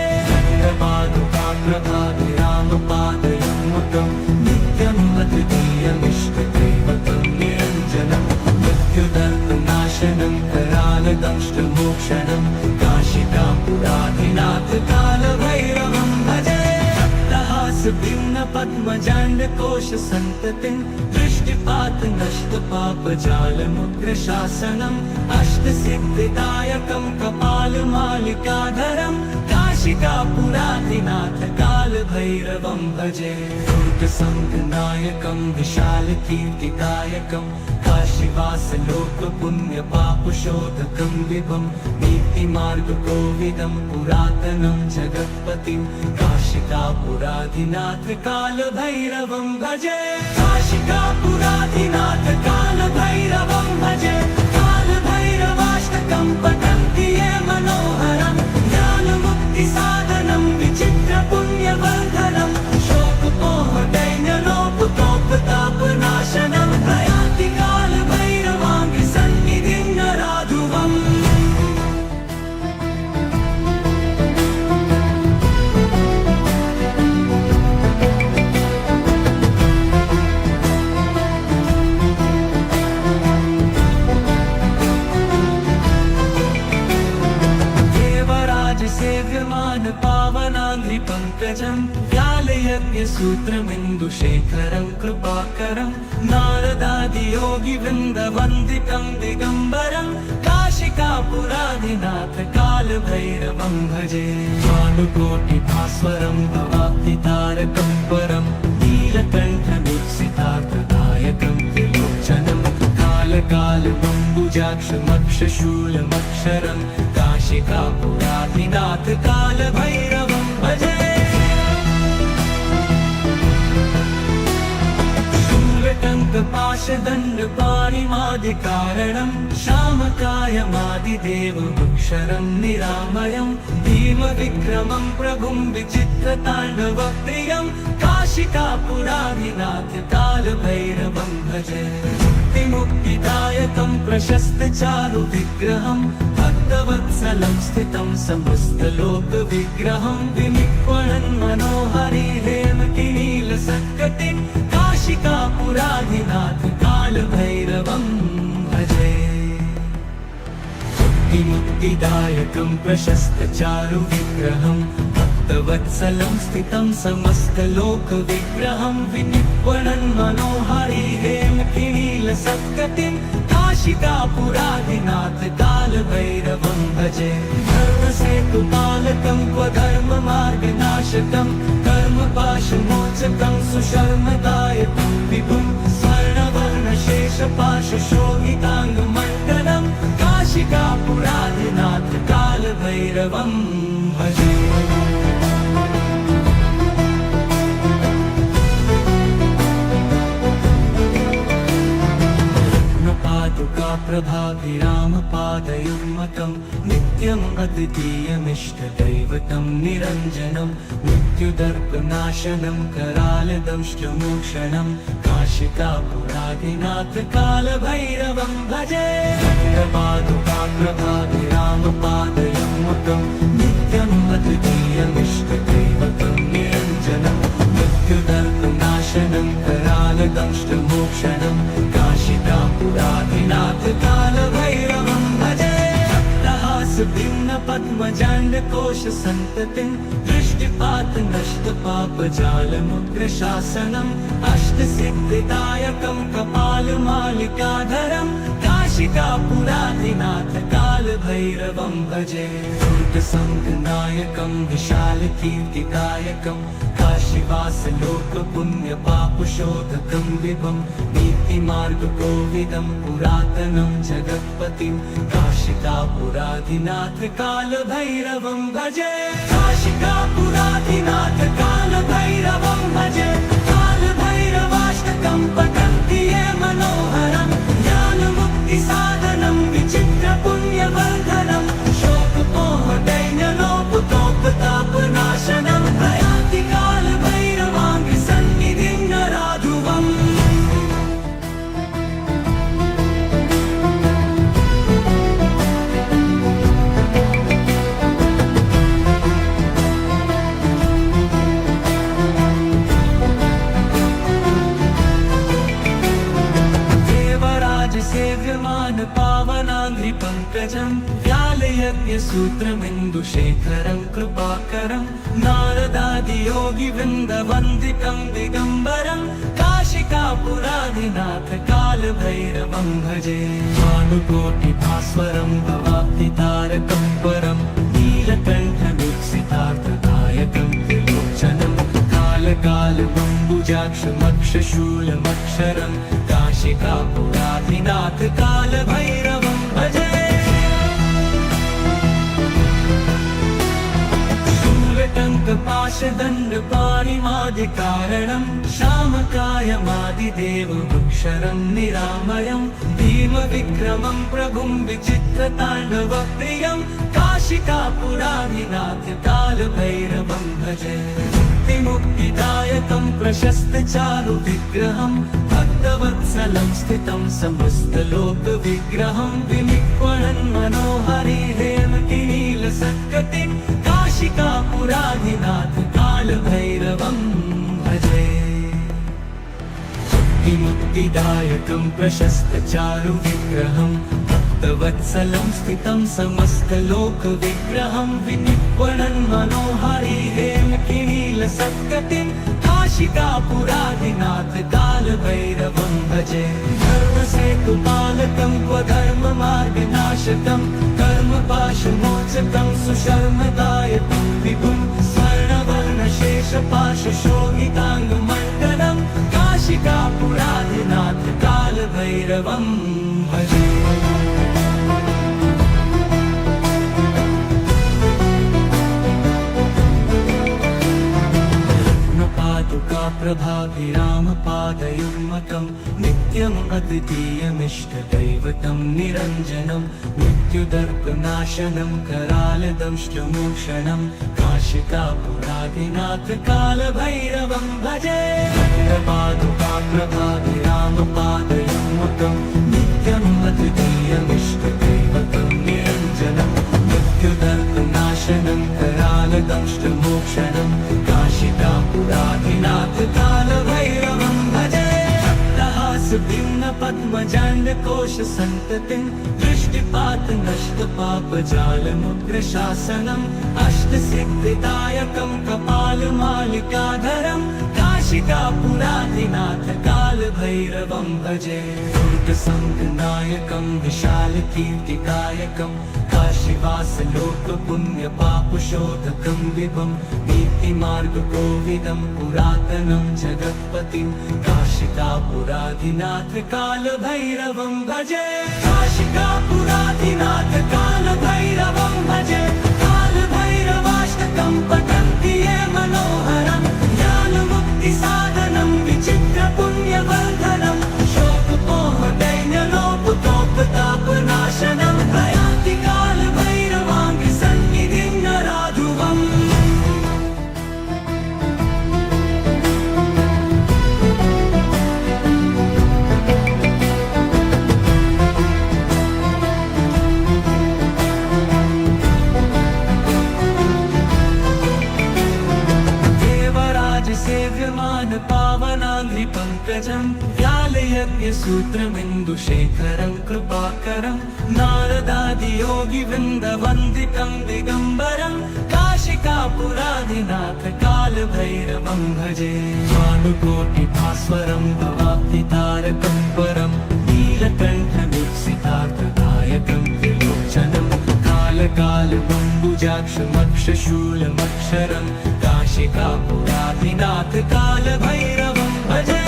प्रभाभिरामपादयुग्मकं नित्यम् अद्वितीयमिष्टदैवतं निरञ्जनं मृत्युदर्पनाशनं करालदंष्टमोक्षणं काशिकापुराधिनाथ कालभैरवं भजे भिन्नपद्मजाण्डकोशसन्ततिं दृष्टिपातनष्टपापजालमुग्रशासनम् अष्टसिद्धिदायकं कपालमालिकाधरं काशिकापुराधिनाथ कालभैरवं भजे दुर्गसङ्घनायकं विशालकीर्तिकायकं काशीवासलोकपुण्यपापशोधकं विभं नीतिमार्गकोविदं पुरातनं जगत्पतिं काशिकापुराधिनाथ कालभैरवं भजे काशिकापुराधिनाथ कालभैरवं भजे कालभैरवाष्टकं पठन्ति ये मनोहरं ज्ञानमुक्तिसाधनं विचित्रपुण्यवर्धनं शोकपोहदैन्यलोपतोपतापनाशनं प्रयाति कालभैरवाङ्घ्रिसन्निधिं नराधुवम् सेव्यमान पावनाङ्घ्रिपङ्कजं व्यालयज्ञसूत्रमिन्दुशेखरं कृपाकरं नारदादियोगिवृन्दवन्दितं दिगम्बरं काशिकापुराधिनाथ कालभैरवं भजे भानुकोटिभास्वरं भवाब्धितारकं परं नीलकण्ठदीप्सितार्थदायकं कालबम्बुजाक्षमक्षशूलमक्षरं काशिकापुराधिनाथ कालभैरवं भजे शूलटङ्कपाशदण्डपाणिमादिकारणं श्यामकायमादिदेवमक्षरं निरामयं भीमविक्रमं प्रभुं विचित्रताण्डवप्रियं काशिकापुराधिनाथ कालभैरवं भजे मुक्तिदायकं प्रशस्तचारुविग्रहं भक्तवत्सलं स्थितं समस्तलोकविग्रहं विनिक्वणन् मनोहरि हेमकिनीलसत्कटिं काशिकापुराधिनाथ कालभैरवं भजे मुक्तिदायकं प्रशस्तचारुविग्रहं भक्तवत्सलं स्थितं समस्तलोकविग्रहं विनिक्वणन् मनोहरि हेमकिनीलसत्कटिं काशिकापुराधिनाथ कालभैरवं भजे धर्मसेतुपालकं क्वधर्ममार्गनाशकं कर्मपाशमोचकं सुशर्मदायकं विभुं स्वर्णवर्णशेषपाशशोभिताङ्गमण्डलं काशिकापुराधिनाथ कालभैरवं भजे प्रभाभिरामपादयुग्मकं नित्यम् अद्वितीयमिष्टदैवतं निरञ्जनं मृत्युदर्पनाशनं करालदंष्टमोक्षणं काशिकापुराधिनाथ कालभैरवं भजे प्रभाभिरामपादयुग्मकं नित्यम् अद्वितीयमिष्टदैवतं निरञ्जनं मृत्युदर्पनाशनं करालदंष्टमोक्षणं काशिकापुराधिनाथ कालभैरवं भजे भिन्नपद्मजाण्डकोशसन्ततिं दृष्टिपातनष्टपापजालमुग्रशासनम् अष्टसिद्धिदायकं कपालमालिकाधरं काशिकापुराधिनाथ कालभैरवं भजे दुर्गसङ्गनायकं विशालकीर्तिदायकं काशीवासलोकपुण्यपापशोधकं विभं नीतिमार्गकोविदं पुरातनं जगत्पतिं काशिकापुराधिनाथ कालभैरवं भजे काशिकापुराधिनाथ कालभैरवं भजे कालभैरवाष्टकं पठन्ति ये मनोहरं ज्ञानमुक्तिसाधनं विचित्रपुण्यवर्धनं शोकमोहदैन्यलोपतोपतापनाशनं प्रयाति कालभैरवाङ्घ्रिसन्निधिं नराधुवम् पावनाङ्घ्रिपङ्कजं व्यालयज्ञसूत्रमिन्दुशेखरं कृपाकरं नारदादियोगिवृन्दवन्दितं दिगम्बरं काशिकापुराधिनाथ कालभैरवं भजे भानुकोटिभास्वरं भवाब्धितारकं परं नीलकण्ठमीप्सितार्थदायकं त्रिलोचनं कालकालबम्बुजाक्षमक्षशूलमक्षरं काशिकापुराधिनाथ कालभैरवं भजे शूलटङ्कपाशदण्डपाणिमादिकारणं श्यामकायमादिदेवमक्षरं निरामयं भीमविक्रमं प्रभुं विचित्रताण्डवप्रियं काशिकापुराधिनाथ कालभैरवं भजे मुक्तिदायकं प्रशस्तचारुविग्रहं भक्तवत्सलं स्थितं समस्तलोकविग्रहं विनिक्वणन् मनोहरि हेमकिनीलसत्कटिं काशिकापुराधिनाथ कालभैरवं भजे मुक्तिदायकं प्रशस्तचारुविग्रहं भक्तवत्सलं स्थितं समस्तलोकविग्रहं विनिक्वणन् मनोहरि हेमकिनीलसत्कटिं काशिकापुराधिनाथ कालभैरवं भजे धर्मसेतुपालकं क्वधर्ममार्गनाशकं कर्मपाशमोचकं सुशर्मदायकं विभुं स्वर्णवर्णशेषपाशशोभिताङ्गमण्डलं काशिकापुराधिनाथ कालभैरवं भजे कालभैरवोत्तुकाप्रभाभिरामपादयुग्मकं नित्यम् अद्वितीयमिष्टदैवतं निरञ्जनं मृत्युदर्पनाशनं करालदंष्टमोक्षणं काशिकापुराधिनाथ कालभैरवं भजे। पादुकाप्रभाभिरामपादयुग्मकं नित्यम् अद्वितीयमिष्टदैवतं निरञ्जनं मृत्युदर्पनाशनं करालदंष्टमोक्षणं काशिकापुराधिनाथ कालभैरवं भजे। भिन्न पद्मजाण्डकोश सन्ततिं दृष्टिपात नष्ट पापजालमुग्रशासनम् अष्टसिद्धिदायकं कपालमालिकाधरं काशिकापुराधिनाथ कालभैरवं भजे। दुर्गसङ्गनायकं विशालकीर्तिकायकं काशीवासलोकपुण्यपापशोधकं विभं नीतिमार्गकोविदं पुरातनं जगत्पतिं काशिकापुराधिनाथ कालभैरवं भजे। काशिकापुराधिनाथ कालभैरवं भजे। कालभैरवाष्टकं पठन्ति ये मनोहरं ज्ञानमुक्तिसाधनं विचित्रपुण्यवर्धनं शोकपोहदैन्यलोपतोपतापनाशनं प्रयाति कालभैरवाङ्घ्रिसन्निधिं नराधुवम्। सेव्यमान पावनाङ्घ्रिपङ्कजं व्यालयज्ञसूत्रमिन्दुशेखरं कृपाकरं नारदादियोगिवृन्दवन्दितं दिगम्बरं काशिकापुराधिनाथ कालभैरवं भजे। भानुकोटिभास्वरं भवाब्धितारकं परं नीलकण्ठवीक्षितार्थदायकं त्रिलोचनं कालकालबम्बुजाक्षमक्षशूलमक्षरं काशिकापुराधिनाथ कालभैरवं भजे।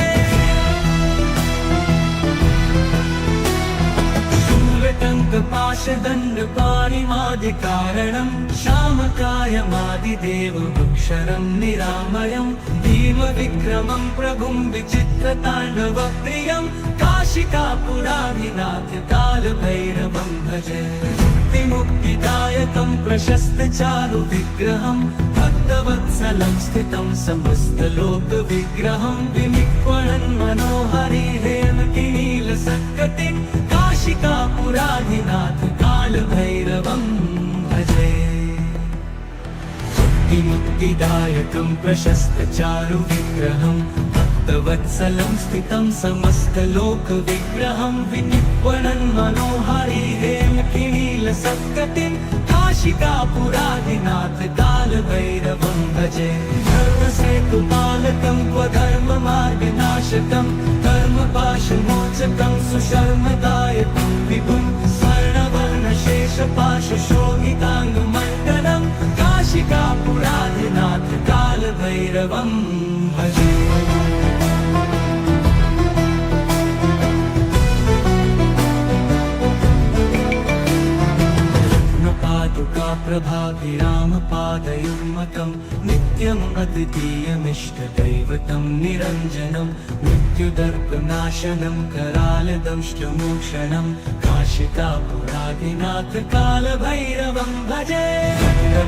शूलटङ्कपाशदण्डपाणिमादिकारणं श्यामकायमादिदेवमक्षरं निरामयं भीमविक्रमं प्रभुं विचित्रताण्डवप्रियं काशिकापुराधिनाथ कालभैरवं भजे। मुक्तिदायकं प्रशस्तचारुविग्रहं भक्तवत्सलं स्थितं समस्तलोकविग्रहं विनिक्वणन् मनोहरिहेमकिनीलसत्कटिं काशिकापुराधिनाथ कालभैरवं भजे। मुक्तिदायकं प्रशस्तचारुविग्रहं भक्तवत्सलं स्थितं समस्तलोकविग्रहं विनिक्वणन् मनोहरिहेमकिनीलसत्कटिं काशिकापुराधिनाथ कालभैरवं भजे। धर्मसेतुपालकं स्वधर्ममार्गनाशकं कर्मपाशमोचकं सुशर्मदायकं विभुं स्वर्णवर्णशेषपाशशोभिताङ्गमण्डलं काशिकापुराधिनाथ कालभैरवं भजे। पादुकाप्रभाभिरामपादयुग्मकं नित्यम् अद्वितीयमिष्टदैवतं निरञ्जनं मृत्युदर्पनाशनं करालदंष्टमोक्षणं काशिकापुराधिनाथ कालभैरवं भजे।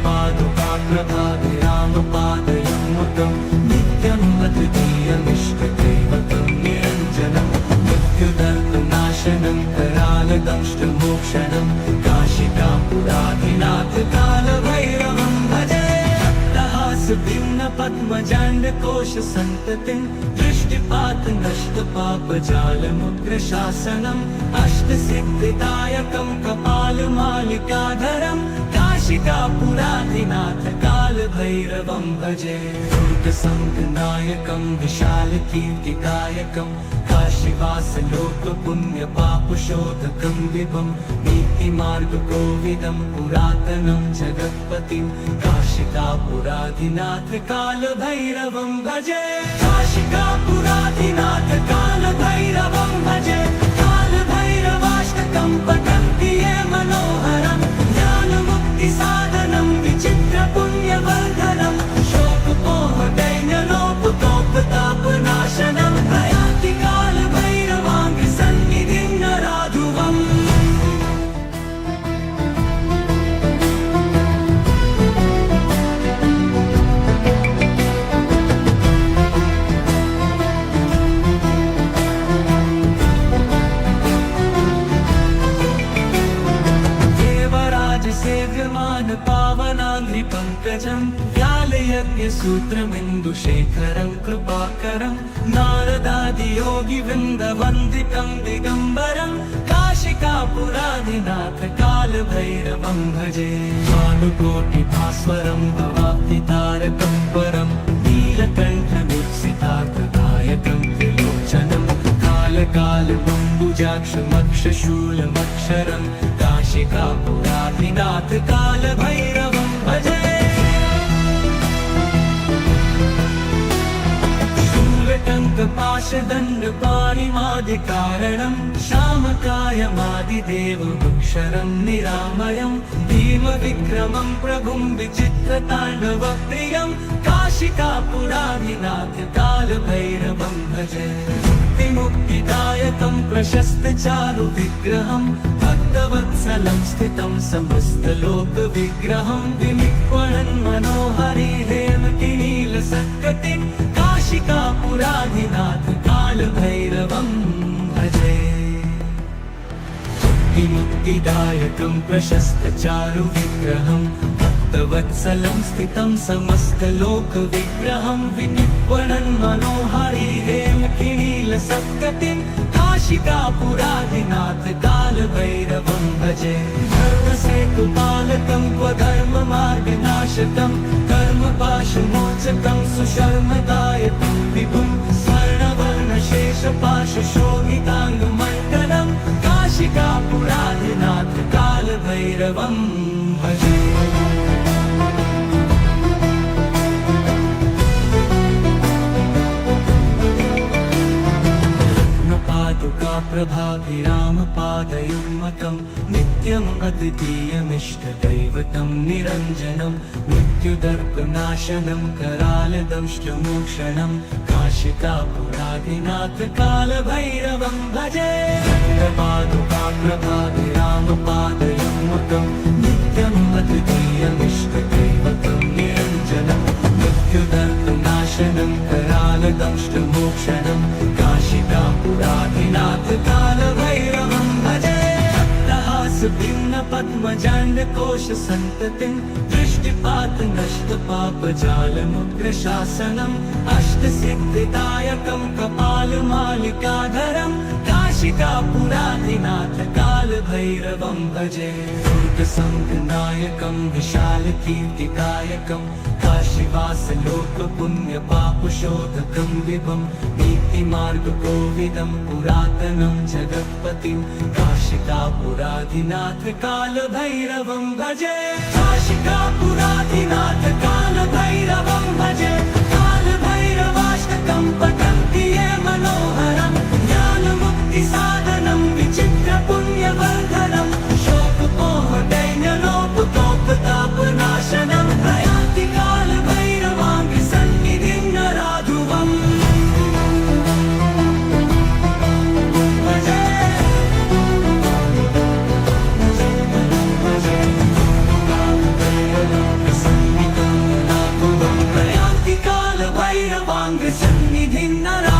पादुकाप्रभाभिरामपादयुग्मकं नित्यम् अद्वितीयमिष्टदैवतं निरञ्जनं मृत्युदर्पनाशनं करालदंष्टमोक्षणं काशिकापुराधिनाथ कालभैरवं भजे। भिन्न पद्मजाण्डकोश सन्ततिं दृष्टिपात नष्ट पापजालमुग्रशासनम् अष्टसिद्धिदायकं कपालमालिकाधरं काशिकापुराधिनाथ कालभैरवं भजे। दुर्गसङ्गनायकं विशालकीर्तिकायकं काशीवासलोकपुण्यपापशोधकं विभं नीतिमार्गकोविदं पुरातनं जगत्पतिं काशिकापुराधिनाथ कालभैरवं भजे। काशिकापुराधिनाथ कालभैरवं भजे। कालभैरवाष्टकं पठन्ति ये मनोहरं ज्ञानमुक्तिसाधनं विचित्रपुण्यवर्धनं शोकपोहदैन्यलोपतोपताप व्यालयज्ञसूत्रमिन्दुशेखरं कृपाकरं नारदादियोगिवृन्दवन्दितं दिगम्बरं काशिकापुराधिनाथ कालभैरवं भजे भानुकोटिभास्वरं भवाब्धितारकं परं नीलकण्ठमीप्सितार्थदायकं त्रिलोचनं कालकालबम्बुजाक्षमक्षशूलमक्षरं काशिकापुराधिनाथ कालभैरवं भजे शूलटङ्कपाशदण्डपाणिमादिकारणं श्यामकायमादिदेवमक्षरं निरामयं भीमविक्रमं प्रभुं विचित्रताण्डवप्रियं काशिकापुराधिनाथ कालभैरवं भजे मुक्तिदायकं प्रशस्तचारुविग्रहं भक्तवत्सलं स्थितं समस्तलोकविग्रहं विनिक्वणन् मनोहरि हेमकिनीलसत्कटिं काशिकापुराधिनाथ कालभैरवं भजे मुक्तिदायकं प्रशस्तचारुविग्रहं भक्तवत्सलं स्थितं समस्तलोकविग्रहं विनिक्वणन् मनोहरि हेमकिनीलसत्कटिं काशिकापुराधिनाथ कालभैरवं भजे धर्मसेतुपालकं स्वधर्ममार्गनाशकं कर्मपाशमोचकं सुशर्मदायकं विभुं स्वर्णवर्णशेषपाशशोभिताङ्गमण्डलं काशिकापुराधिनाथ कालभैरवं भजे प्रभाभिरामपादयुग्मकं नित्यम् अद्वितीयमिष्टदैवतं निरञ्जनं मृत्युदर्पनाशनं करालदंष्टमोक्षणं काशिकापुराधिनाथ कालभैरवं भजे प्रभाभिरामपादयुग्मकं नित्यम् अद्वितीयमिष्टदैवतं निरञ्जनं मृत्युदर्पनाशनं करालदंष्टमोक्षणं काशिकापुराधिनाथ कालभैरवं भजे भिन्नपद्मजाण्डकोशसन्ततिं दृष्टिपातनष्टपापजालमुग्रशासनम् अष्टसिद्धिदायकं कपालमालिकाधरं काशिकापुराधिनाथ कालभैरवं भजे दुर्गसङ्घनायकं विशालकीर्तिदायकं काशीवासलोकपुण्यपापशोधकं विभं नीतिमार्गकोविदं पुरातनं जगत्पतिं काशिकापुराधिनाथ कालभैरवं भजे काशिकापुराधिनाथ कालभैरवं भजे कालभैरवाष्टकं पठन्ति ये मनोहरं ज्ञानमुक्तिसाधनं विचित्रपुण्यवर्धनं शोकमोहदैन्यलोपतोपतापनाशनं प्रयान्ति कालभैरवाङ्घ्रिसन्निधिं नराधुवम् प्रयान्ति कालभैरवाङ्घ्रिसन्निधिं नराधुवम्